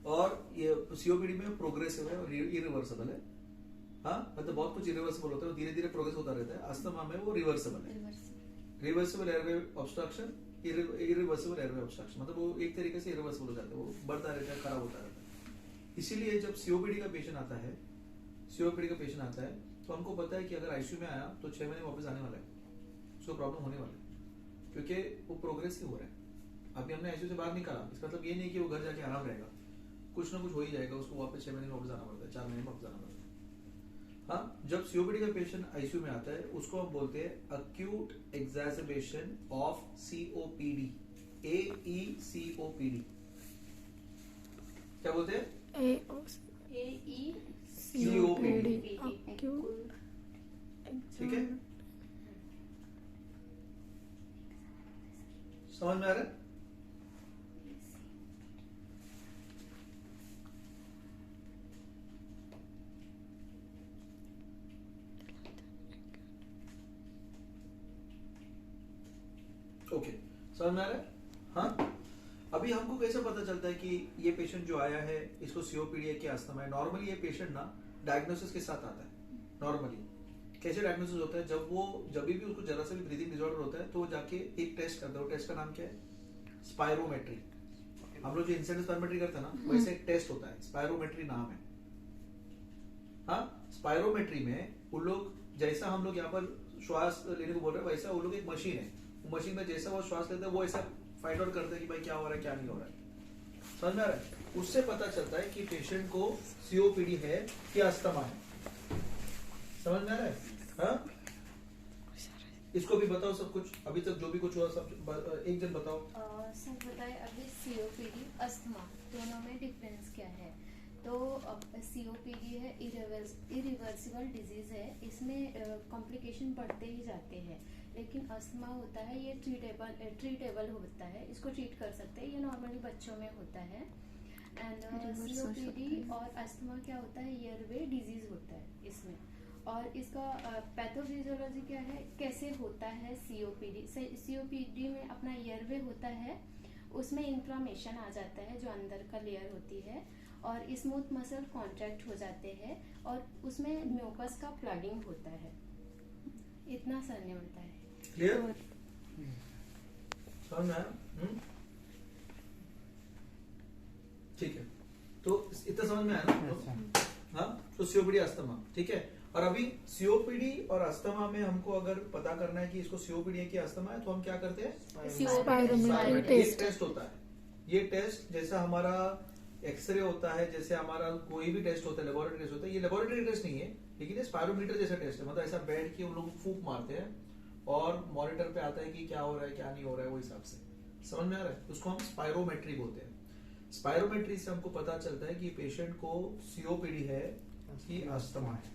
और ये सीओपीडी में प्रोग्रेसिव है और इरिवर्सिबल है। हाँ, मतलब बहुत कुछ इरिवर्सिबल होता है, धीरे धीरे प्रोग्रेस होता रहता है। अस्थमा में वो रिवर्सिबल है। Reversible airway obstruction, irreversible airway obstruction, मतलब वो एक तरीके से इरिवर्सिबल हो जाता है, वो बढ़ता रहता है, खराब होता रहता है। इसीलिए जब सीओपीडी का पेशेंट आता है, तो हमको पता है कि अगर आईसीयू में आया तो 6 महीने वापस आने वाला है, उसको प्रॉब्लम होने वाला है, क्योंकि वो प्रोग्रेसिव हो रहा है। अभी हमने आईसीयू से बाहर निकाला, इसका मतलब ये नहीं कि वो घर जाके आराम रहेगा, कुछ ना कुछ हो ही जाएगा, उसको वापस 6 महीने में वापस आना पड़ता है, 4 महीने में वापस आना पड़ता है। हाँ, जब सीओपीडी का पेशेंट आईसीयू में आता है उसको हम बोलते हैं अक्यूट एग्जैसर्बेशन ऑफ सीओपीडी, AECOPD। क्या बोलते हैं? AECOPD। ठीक है, समझ में आ रहा है? ओके, समझ में आ रहा है? हाँ, अभी हमको कैसे पता चलता है कि ये पेशेंट जो आया है इसको सीओपीडी है कि अस्थमा है? नॉर्मली ये पेशेंट ना डायग्नोसिस के साथ आता है। नॉर्मली कैसे डायग्नोसिस होता है? जब भी उसको जरा सा भी ब्रीदिंग डिसऑर्डर होता है तो वो जाके एक टेस्ट करता है। वो टेस्ट का नाम क्या है? स्पायरोमेट्री। हम लोग जो इंसिडेंट स्पायरोमेट्री करते हैं ना, वैसे एक टेस्ट होता है, स्पायरोमेट्री नाम है। हाँ, स्पायरोमेट्री में वो लोग, जैसा हम लोग यहाँ पर श्वास लेने को बोल रहे हैं, वैसा वो लोग एक मशीन है, वो मशीन में जैसा वो श्वास लेते हैं वो ऐसा फाइंड आउट करते हैं कि भाई क्या हो रहा है क्या नहीं हो रहा है। समझ में आ रहा है? उससे पता चलता है कि पेशेंट को सीओपीडी है कि अस्थमा है। समझ में आ रहा है? हाँ, इसको भी बताओ सब कुछ, अभी तक जो भी कुछ हुआ सब एक जन बताओ। सर बताए अभी सीओपीडी अस्थमा दोनों में डिफरेंस क्या है? तो सीओपीडी है इरिवर्सिबल डिजीज है, इसमें कॉम्प्लिकेशन बढ़ते ही जाते हैं। लेकिन अस्थमा होता है ये ट्रीटेबल होता है, इसको ट्रीट कर सकते हैं, ये नॉर्मली बच्चों में होता है। एंड सीओपीडी और अस्थमा क्या होता है? एयरवे डिजीज होता है इसमें। और इसका पैथोफिजियोलॉजी क्या है, कैसे होता है सीओपीडी? सीओपीडी में अपना एयरवे होता है, उसमें इन्फ्लामेशन आ जाता है जो अंदर का लेयर होती है, और स्मूथ मसल कॉन्ट्रैक्ट हो जाते हैं, और उसमें म्यूकस का फ्लडिंग होता है। इतना सरने होता है। क्लियर? समझ में आया? ठीक है, तो इतना समझ में आया ना? हाँ, तो सीओपीडी अस्थमा, ठीक है। और अभी सीओपीडी और अस्थमा में हमको अगर पता करना है कि इसको सीओपीडी है कि अस्थमा है, तो हम क्या करते हैं? स्पायरोमेट्री टेस्ट होता है। ये टेस्ट जैसा हमारा एक्सरे होता है, जैसे हमारा कोई भी टेस्ट होता है, लेबोरेटरी टेस्ट होता है, ये लेबोरेटरी टेस्ट नहीं है, लेकिन ये स्पायरोमीटर जैसा टेस्ट है। मतलब ऐसा बैठ के उन लोग फूंक मारते हैं और मॉनिटर पे आता है कि क्या हो रहा है क्या नहीं हो रहा है, वो हिसाब से। समझ में आ रहा है? उसको हम स्पायरोमेट्री बोलते हैं। स्पायरोमेट्री से हमको पता चलता है कि पेशेंट को सीओपीडी है कि अस्थमा है।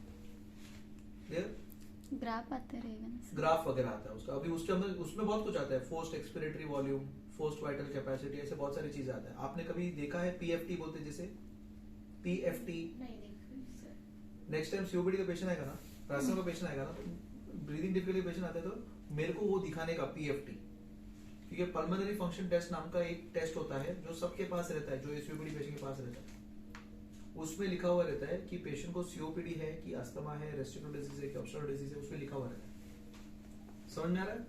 ग्राफ आता रहेगा ना? ग्राफ वगैरह आता है उसका। अभी उसके अंदर उसमें बहुत कुछ आता है, forced expiratory volume, forced vital capacity, ऐसे बहुत सारी चीजें आता है। आपने कभी देखा है पीएफटी बोलते हैं जिसे? पीएफटी नहीं देखा। नेक्स्ट टाइम सीओपीडी का पेशेंट आएगा ना, रास्ते का पेशेंट आएगा ना, तो ब्रीदिंग डिफिकल्टी पेशेंट आता है तो मेरे को वो दिखाने का पीएफटी, क्योंकि पल्मोनरी फंक्शन टेस्ट नाम का एक टेस्ट होता है जो सबके पास रहता है, जो सीओपीडी पेशेंट के पास रहता है। उसमें लिखा हुआ रहता है कि पेशेंट को सीओपीडी है कि अस्थमा है, रेस्पिरेटरी डिजीज है कि ऑब्स्ट्रक्टिव डिजीज है, उसमें लिखा हुआ रहता है। समझ में आ रहा है?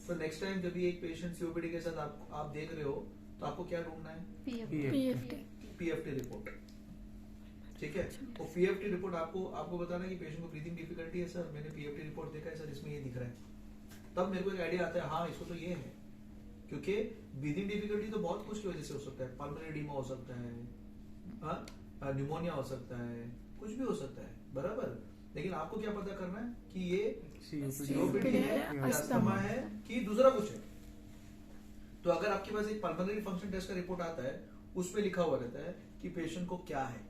तो नेक्स्ट टाइम जब भी एक पेशेंट सीओपीडी के साथ आप देख रहे हो तो आपको क्या ढूंढना है? PFT report. ठीक है, तो पीएफटी रिपोर्ट आपको बताना है कि पेशेंट को ब्रीदिंग डिफिकल्टी है सर, मैंने पीएफटी रिपोर्ट देखा है सर, इसमें ये दिख रहा है। तब मेरे को एक आइडिया आता है, हाँ इसको तो ये है, क्योंकि ब्रीदिंग डिफिकल्टी तो बहुत कुछ की वजह से हो सकता है। पल्मोनरी एडिमा हो सकता है, न्यूमोनिया हो सकता है, कुछ भी हो सकता है, बराबर। लेकिन आपको क्या पता करना है कि ये सीओपीडी है, अस्थमा है कि दूसरा कुछ है। तो अगर आपके पास एक पल्मोनरी फंक्शन टेस्ट का रिपोर्ट आता है, उसमें लिखा हुआ रहता है कि पेशेंट को क्या है,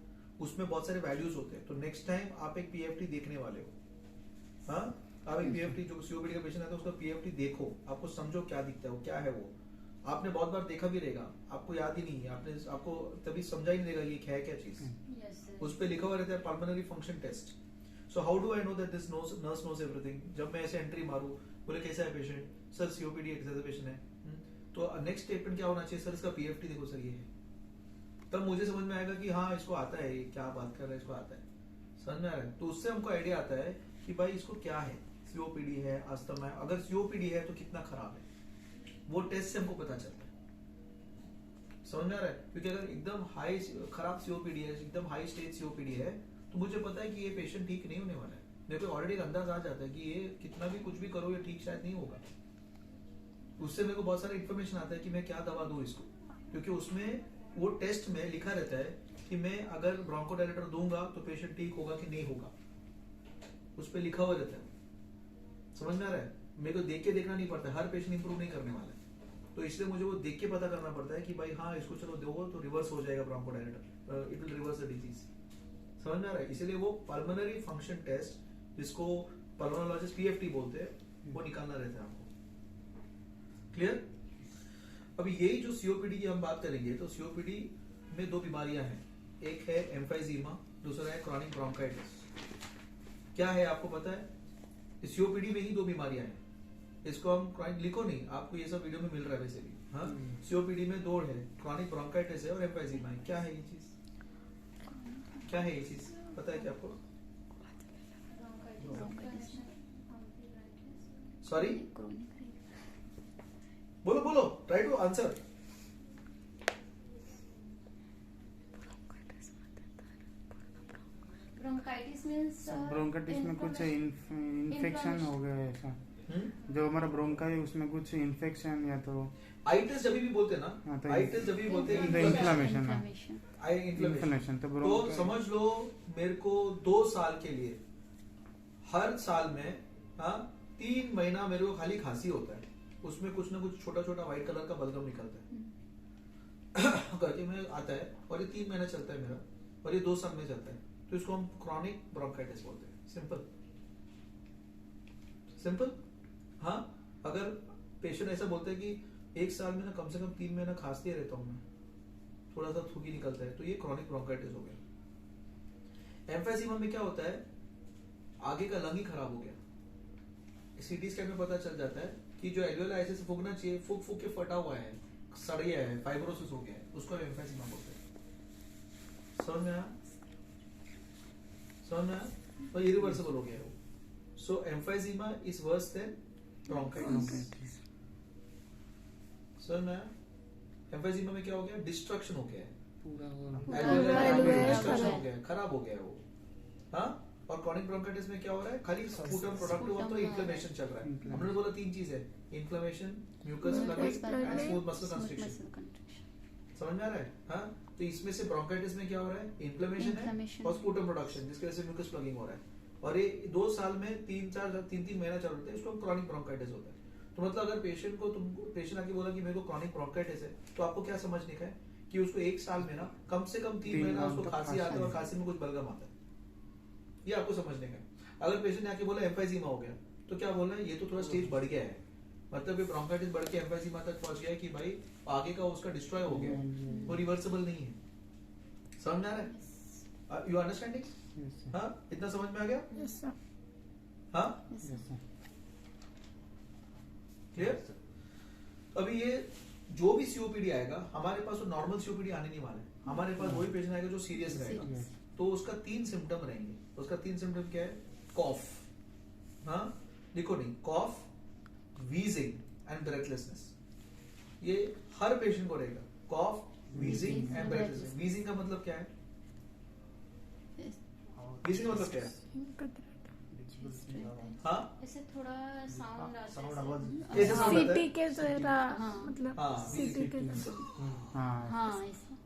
उसमें बहुत सारे वैल्यूज होते हैं। तो नेक्स्ट टाइम आप एक पीएफटी देखने वाले हो, हाँ, आप एक पीएफटी, जो सीओपीडी का पेशेंट आता है उसका पीएफटी देखो, आपको समझो क्या दिखता है, वो क्या है। वो आपने बहुत बार देखा भी रहेगा, आपको याद ही नहीं है, आपको तभी समझा ही नहीं रहेगा ये है क्या चीज। उस पे लिखा हुआ रहता है pulmonary function test. So how do I know that this nurse knows everything? जब मैं ऐसे एंट्री मारूं, बोले कैसा है पेशेंट, सर सीओपीडी एक्सर्बेशन है, तो नेक्स्ट स्टेटमेंट क्या होना चाहिए? सर इसका पीएफटी देखो सर ये है। तब मुझे समझ में आएगा कि हाँ इसको आता है, ये क्या बात कर रहा है, इसको आता है, समझ में आ रहा है। तो उससे हमको आइडिया आता है कि भाई इसको क्या है, सीओपीडी है, अस्थमा है। अगर सीओपीडी है तो कितना खराब है, वो टेस्ट से हमको पता चलता है, समझ में आ रहा है। क्योंकि अगर एकदम हाई खराब सीओपीडी है, एकदम हाई स्टेज सीओपीडी है, तो मुझे पता है कि ये पेशेंट ठीक नहीं होने वाला है। मेरे को ऑलरेडी अंदाज आ जाता है कि ये कितना भी कुछ भी करो ये ठीक शायद नहीं होगा। उससे मेरे को बहुत सारा इन्फॉर्मेशन आता है कि मैं क्या दवा दूं इसको, क्योंकि उसमें वो टेस्ट में लिखा रहता है कि मैं अगर ब्रोंकोडायलेटर दूंगा तो पेशेंट ठीक होगा कि नहीं होगा, उस पर लिखा हुआ रहता है, समझ में आ रहा है। मेरे को देख के देखना नहीं पड़ता, हर पेशेंट इंप्रूव नहीं करने वाला है, तो इसलिए मुझे वो देख के पता करना पड़ता है कि भाई हाँ इसको चलो दो तो रिवर्स हो जाएगा bronchodilator, it will reverse the disease, समझ में आ रहा है। इसीलिए वो पल्मोनरी फंक्शन टेस्ट, जिसको पल्मोनोलॉजिस्ट पीएफटी बोलते हैं, वो निकालना रहता है आपको। क्लियर। अभी यही जो सीओपीडी की हम बात करेंगे, तो सीओपीडी में दो बीमारियां हैं, एक है एम्फाइजीमा, दूसरा है क्रॉनिक ब्रोंकाइटिस। क्या है आपको पता है? सीओपीडी में ही दो बीमारियां हैं, इसको हम क्रॉनिक लिखो नहीं, आपको ये सब वीडियो में मिल रहा है वैसे भी। हाँ, सीओपीडी में दो है, क्रॉनिक ब्रोंकाइटिस है और एम्फाइजीमा है। क्या है ये चीज, क्या है ये चीज, पता है क्या आपको? सॉरी, बोलो बोलो, try to answer. Bronchitis means bronchitis में कुछ इन्फेक्शन हो गया है ऐसा, जो हमारा ब्रोंका है उसमें कुछ इन्फेक्शन या तो आइटिस जब भी बोलते हैं ना, हाँ, तो आइटिस जब भी बोलते हैं इन्फ्लेमेशन है, आई इन्फ्लेमेशन। तो तो समझ लो मेरे को 2 साल के लिए हर साल में 3 महीना मेरे को खाली खांसी होता है, उसमें कुछ ना कुछ छोटा छोटा व्हाइट कलर का बलगम निकलता है करके में आता है, और ये 3 महीना चलता है मेरा, और ये 2 साल में चलता है, तो इसको हम क्रॉनिक ब्रोंकाइटिस बोलते हैं। Simple simple. हाँ, अगर पेशेंट ऐसा बोलते हैं कि 1 साल में ना कम से कम 3 महीना खांसते रहता हूं मैं, थोड़ा सा थूकी निकलता है, तो ये क्रॉनिक ब्रोंकाइटिस हो गया। एम्फाइजीमा में क्या होता है, आगे का लंग ही खराब हो गया। सीटी स्कैन में पता चल जाता है कि जो एल्वियोलाई ऐसे से फूकना चाहिए, फूक फूक के फटा हुआ है, सड़ गया है, फाइब्रोसिस हो गया है, उसको एम्फाइजीमा बोलते हैं। समझ में आया? समझ में आया? तो इरिवर्सिबल हो गया है वो। So emphysema is worse than bronchitis. समझ में आया? एम्फाइजीमा में क्या हो गया, डिस्ट्रक्शन हो गया है, डिस्ट्रक्शन हो गया है, खराब हो गया है वो। हाँ, और क्रॉनिक ब्रोंकाइटिस में क्या हो रहा है, खाली स्पूटम प्रोडक्टिव और तो इन्फ्लेमेशन चल रहा है। हमने बोला 3 चीज है, inflammation, mucus plugging and smooth muscle constriction. समझ में आ रहा है? हाँ, तो इसमें से ब्रोंकाइटिस में क्या हो रहा है, इन्फ्लेमेशन है और स्पूटम प्रोडक्शन, जिसकी वजह से म्यूकस प्लगिंग हो रहा है, और ये 2 साल में 3-3 महीना चल रहा है, इसको क्रॉनिक ब्रोंकाइटिस होता है। तो मतलब अगर पेशेंट आके बोला कि मेरे को क्रॉनिक ब्रोंकाइटिस है, तो आपको क्या समझने का है कि उसको 1 साल में ना कम से कम 3 महीना उसको खांसी आता है और खांसी में कुछ बलगम आता है, ये आपको समझने का है। अगर पेशेंट ने आके बोला एम्फाइजीमा हो गया, तो क्या बोलना है, ये तो थोड़ा स्टेज बढ़ गया है, मतलब ये ब्रोंकाइटिस बढ़ के एम्फाइजीमा तक पहुंच गया है कि भाई आगे का उसका डिस्ट्रॉय हो गया है, वो रिवर्सिबल नहीं है। समझ में आ रहा है? You understanding? हाँ, इतना समझ में आ गया? Yes sir. हाँ, क्लियर। अभी ये जो भी सीओपीडी आएगा, हमारे पास तो नॉर्मल सीओपीडी आने नहीं वाला है, हमारे पास वही पेशेंट आएगा जो सीरियस रहेगा। तो उसका 3 सिम्टम रहेंगे। उसका 3 सिम्टम क्या है, कॉफ, हाँ लिखो नहीं, कॉफ, वीजिंग एंड ब्रेथलेसनेस। ये हर पेशेंट को रहेगा, कॉफ, वीजिंग एंड ब्रेथलेसनेस। वीजिंग का मतलब क्या है, वीजिंग का मतलब क्या है? हाँ, ऐसे थोड़ा साउंड आता है, ऐसे sound आता है? सीटी के जरा हाँ। मतलब हाँ, सीटी के हाँ ऐसा।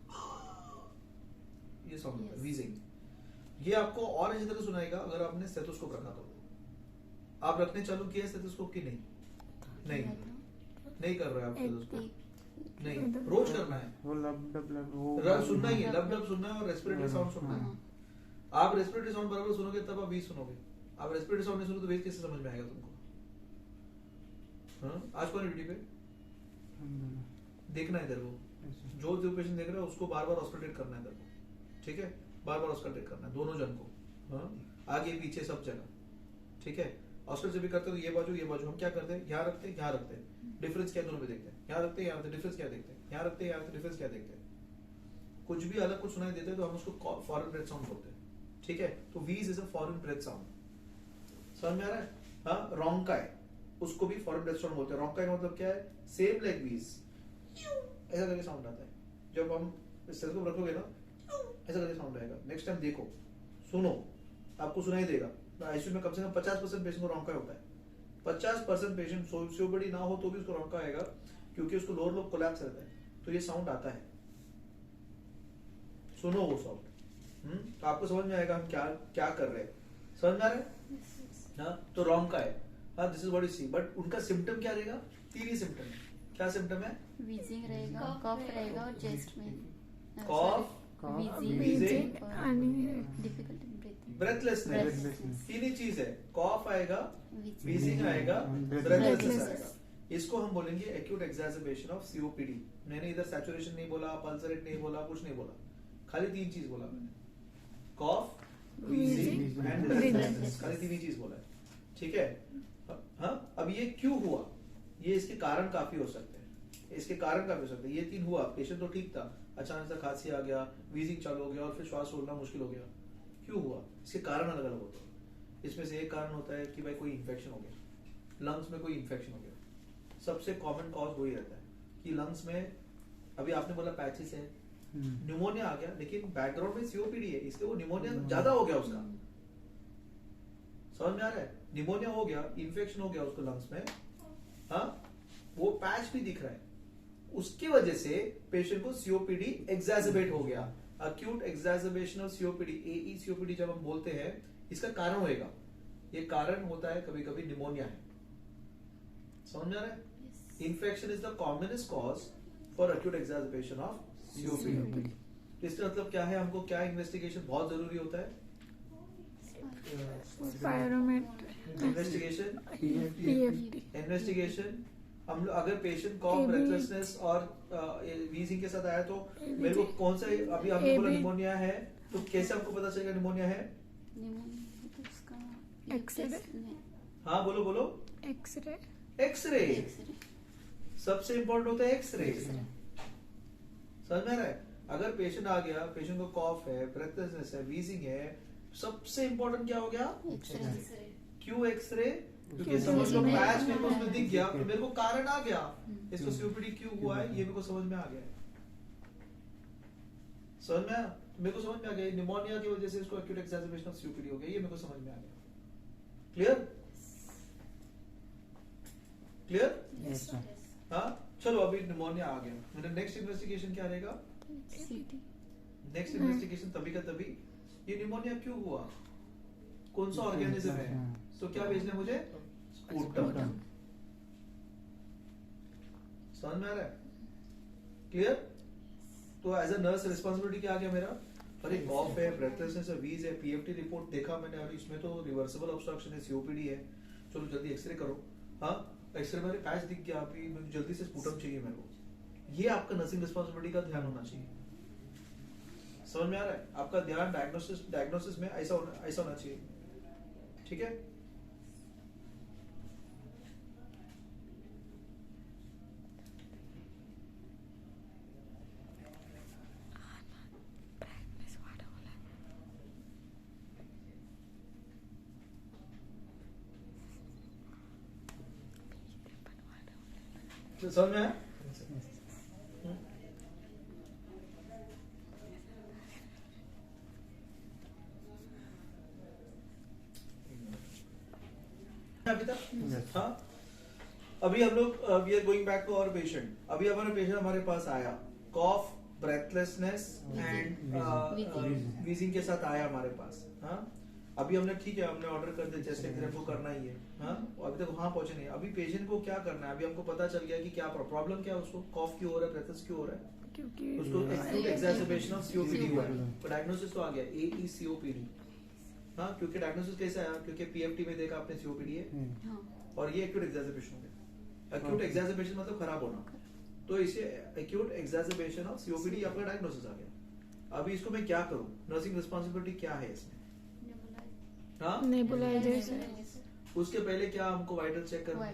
ये साउंड Yes. वीजिंग। ये आपको और अच्छी तरह सुनाएगा अगर आपने स्टेथोस्कोप रखा तो। आप रखने चालू किया स्टेथोस्कोप की नहीं? नहीं कर रहे आप स्टेथोस्कोप? नहीं, रोज करना है, वो लब वो सुनना ही है, लब लब सुनना है और रेस्पिरेटरी साउंड सुनना है। आप रेस्पिरेटरी साउंड बराबर सुनोगे तब आप वीज सुनोगे। आप रेस्पिरेटरी साउंड नहीं सुनो तो वेज कैसे समझ में आएगा तुमको? हाँ? आज कौन है ड्यूटी पे? देखना है इधर को, जो पेशेंट देख रहा है उसको बार बार ऑस्कल्टेट करना है इधर को, ठीक है? बार बार ऑस्कल्टेट करना है दोनों जन को, हाँ? आगे पीछे सब जगह, ठीक है? ऑस्कल्ट जब भी करते हो ये बाजू हम क्या करते हैं, यहाँ रखते हैं, यहाँ रखते हैं, डिफरेंस क्या दोनों पे देखते हैं, यहाँ रखते हैं, यहाँ डिफरेंस क्या देखते हैं, यहाँ रखते हैं, यहाँ डिफरेंस क्या देखते हैं, कुछ भी अलग कुछ सुनाई देते हैं तो हम उसको फॉरेन ब्रेथ साउंड बोलते हैं, ठीक है। तो wheeze is a foreign breath sound, समझ में आ रहा है? हाँ, रोंकाई उसको भी फॉरेन ब्रेथ साउंड बोलते हैं। रोंकाई का मतलब क्या है? सेम लाइक वीज, ऐसा करके साउंड आता है। जब हम स्टेथोस्कोप रखोगे ना, ऐसा करके साउंड आएगा। नेक्स्ट टाइम देखो, सुनो, आपको सुनाई देगा। आईसीयू में कम से कम 50% पेशेंट को रोंकाई होता है। 50% पेशेंट सीओपीडी ना हो तो भी उसको रोंकाई आएगा, क्योंकि उसको लोअर लोब कोलैप्स रहता है, तो ये साउंड आता है। सुनो वो साउंड, तो आपको समझ में आएगा हम क्या क्या कर रहे हैं। समझ में आ रहा है? हाँ, तो रोंकाई, हाँ, this is what you see. But उनका सिम्टम क्या रहेगा? 3 ही सिम्टम है। क्या सिम्टम है? वीजिंग रहेगा, कफ रहेगा और चेस्ट में कॉफ, वीजिंग और डिफिकल्टी ब्रीथिंग, ब्रेथलेसनेस, 3 ही चीज है। कॉफ आएगा, वीजिंग वीजिंग आएगा, Breathlessness ब्रेथलेसनेस आएगा। इसको हम बोलेंगे एक्यूट एक्सैजर्बेशन ऑफ सीओपीडी। मैंने इधर सैचुरेशन नहीं बोला, पल्स रेट नहीं बोला, कुछ नहीं बोला, खाली 3 चीज बोला मैंने, कॉफ, वीजिंग एंड ब्रेथलेसनेस, खाली 3 ही चीज बोला है, ठीक है। हाँ, अब ये क्यों हुआ? ये इसके कारण काफी हो सकते हैं, इसके कारण काफी हो सकते हैं। ये 3 हुआ, पेशेंट तो ठीक था, अचानक से खांसी आ गया, वीजिंग चालू हो गया और फिर श्वास छोड़ना मुश्किल हो गया। क्यों हुआ? इसके कारण अलग अलग होते हैं। इसमें से एक कारण होता है कि भाई कोई इन्फेक्शन हो गया, लंग्स में कोई इन्फेक्शन हो गया। सबसे कॉमन कॉज वही रहता है कि लंग्स में, अभी आपने बोला पैचेस है, न्यूमोनिया आ गया, लेकिन बैकग्राउंड में सीओपीडी है, इसलिए वो न्यूमोनिया ज्यादा हो गया उसका। समझ में आ रहा है? न्यूमोनिया हो गया, इन्फेक्शन हो गया उसको लंग्स में, हाँ, वो पैच भी दिख रहा है, उसकी वजह से पेशेंट को सीओपीडी एक्सैजर्बेट हो गया। Acute exacerbation of COPD, AE COPD जब हम बोलते हैं, इसका कारण होएगा, ये कारण होता है कभी कभी निमोनिया है। समझ में आ रहा है? Infection is the commonest cause for acute exacerbation of COPD. इसका मतलब क्या है? हमको क्या इन्वेस्टिगेशन बहुत जरूरी होता है? Investigation, investigation. हम लोग अगर पेशेंट कॉफ, ब्रेथलेसनेस और वीजिंग के साथ आया तो मेरे को कौन सा, अभी आपने बोला निमोनिया है, तो कैसे आपको पता चलेगा निमोनिया है? निमोनिया तो उसका एक्सरे। हाँ, बोलो बोलो। एक्सरे। एक्सरे सबसे इंपॉर्टेंट होता है, एक्सरे। समझ में आ रहा है? अगर पेशेंट आ गया, पेशेंट को कॉफ है, ब्रेथलेसनेस है, वीजिंग है, सबसे इंपॉर्टेंट क्या हो गया? एक्सरे। क्यों एक्सरे? क्योंकि समझ लो पैच मेरे को उसमें दिख गया, तो मेरे को कारण आ गया, इसको सीओपीडी क्यों हुआ है ये मेरे को समझ में आ गया। समझ में आया? मेरे को समझ में आ गया निमोनिया की वजह से इसको एक्यूट एक्सैजर्बेशन ऑफ सीओपीडी हो गया, ये मेरे को समझ में आ गया। क्लियर? क्लियर? हाँ, चलो अभी निमोनिया आ गया, मेरा नेक्स्ट इन्वेस्टिगेशन क्या रहेगा? सीटी। नेक्स्ट इन्वेस्टिगेशन तभी का तभी, ये निमोनिया क्यों हुआ, कौन सा ऑर्गेनिज्म है, तो क्या भेजना है मुझे? स्पूटम। समझ में आ रहा है? क्लियर? तो एज अ नर्स रिस्पॉन्सिबिलिटी क्या आ गया मेरा? अरे कॉफ है, ब्रेथलेसनेस है, वीज है, पीएफटी रिपोर्ट देखा मैंने, और इसमें तो रिवर्सिबल ऑब्स्ट्रक्शन है, सीओपीडी है, चलो जल्दी एक्सरे करो। हाँ, एक्सरे में पैच दिख गया, अभी मुझे जल्दी से स्पूटम चाहिए मेरे को। ये आपका नर्सिंग रिस्पॉन्सिबिलिटी का ध्यान होना चाहिए। समझ में आ रहा है? आपका ध्यान डायग्नोसिस में ऐसा होना चाहिए, ठीक है? तो समझ में आया? अभी तक हाँ, अभी हम लोग we are going back to our patient. अभी हमारा पेशेंट हमारे पास आया, कॉफ, ब्रेथलेसनेस एंड वीजिंग के साथ आया हमारे पास। हाँ, अभी हमने ठीक है, हमने ऑर्डर कर दिया, चेस्ट एक्सरे को करना ही है। हाँ, अभी तक वहां पहुंचे नहीं। अभी पेशेंट को क्या करना है? अभी हमको पता चल गया कि क्या प्रॉब्लम क्या है, उसको कॉफ क्यों हो रहा है, ब्रेथलेस क्यों हो रहा है, क्योंकि उसको एक्यूट एक्सैजर्बेशन ऑफ सीओपीडी हुआ है। तो डायग्नोसिस तो आ गया, एई सीओपीडी। हाँ, क्योंकि डायग्नोसिस कैसे आया? क्योंकि पीएफटी में देखा आपने सीओपीडी है, और ये एक्यूट एक्सैजर्बेशन हो गया। एक्यूट एक्सैजर्बेशन मतलब खराब होना, तो इसे एक्यूट एक्सैजर्बेशन ऑफ सीओपीडी आपका डायग्नोसिस आ गया। अभी इसको मैं क्या करूं? नर्सिंग रिस्पांसिबिलिटी क्या है इसमें? हाँ, नेबुलाइजेशन। उसके पहले क्या हमको वाइटल चेक करना?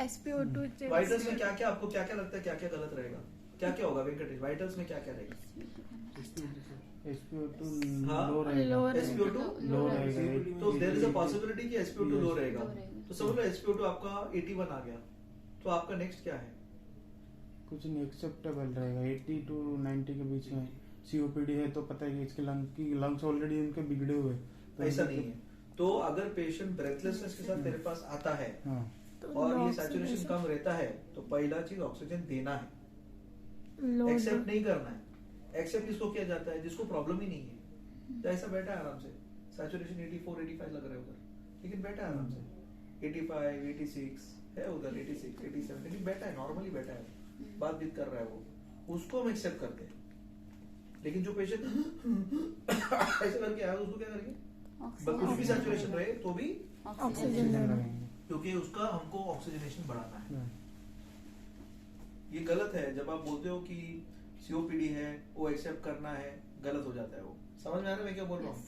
SpO2 वाइटल्स में क्या क्या आपको क्या क्या लगता है क्या क्या गलत रहेगा? क्या क्या होगा वेंकटेश? वाइटल्स में क्या क्या रहेगा? SpO2 हाँ, लो रहेगा, low रहेगा। SpO2 लो रहेगा, तो देयर इज अ पॉसिबिलिटी कि SpO2 लो रहेगा। लो रहेगा। तो समझ लो SpO2 आपका 81 आ गया, तो आपका नेक्स्ट क्या है? कुछ नहीं एक्सेप्टेबल रहेगा 80 to 90 के बीच में। COPD है तो पता है कि इसके लंग्स ऑलरेडी इनके बिगड़े हुए हैं, तो ऐसा इनके- नहीं है। तो अगर पेशेंट ब्रेथलेसनेस के साथ तेरे पास आता है हाँ तो और low ये सैचुरेशन oxygenation- कम रहता है, तो पहला चीज ऑक्सीजन देना है, low एक्सेप्ट नहीं करना है। एक्सेप्ट इसको किया जाता है जिसको प्रॉब्लम ही नहीं है, तो ऐसा बैठा है आराम से, सैचुरेशन 84 85 लग रहा है उधर, लेकिन बैठा है आराम से 85 86 है उधर, 86 87, लेकिन बैठा है, नॉर्मली बैठा है, बातचीत कर रहा है वो, उसको हम एक्सेप्ट करते हैं। लेकिन जो पेशेंट ऐसे करके आया उसको क्या करेंगे? कुछ भी सैचुरेशन रहे तो भी, ऑक्सीजन लेना। क्योंकि उसका हमको ऑक्सीजनेशन बढ़ाना है। हाँ। ये गलत है जब आप बोलते हो कि COPD है वो एक्सेप्ट करना है, गलत हो जाता है वो। समझ में आ रहा है मैं क्या बोल रहा हूँ?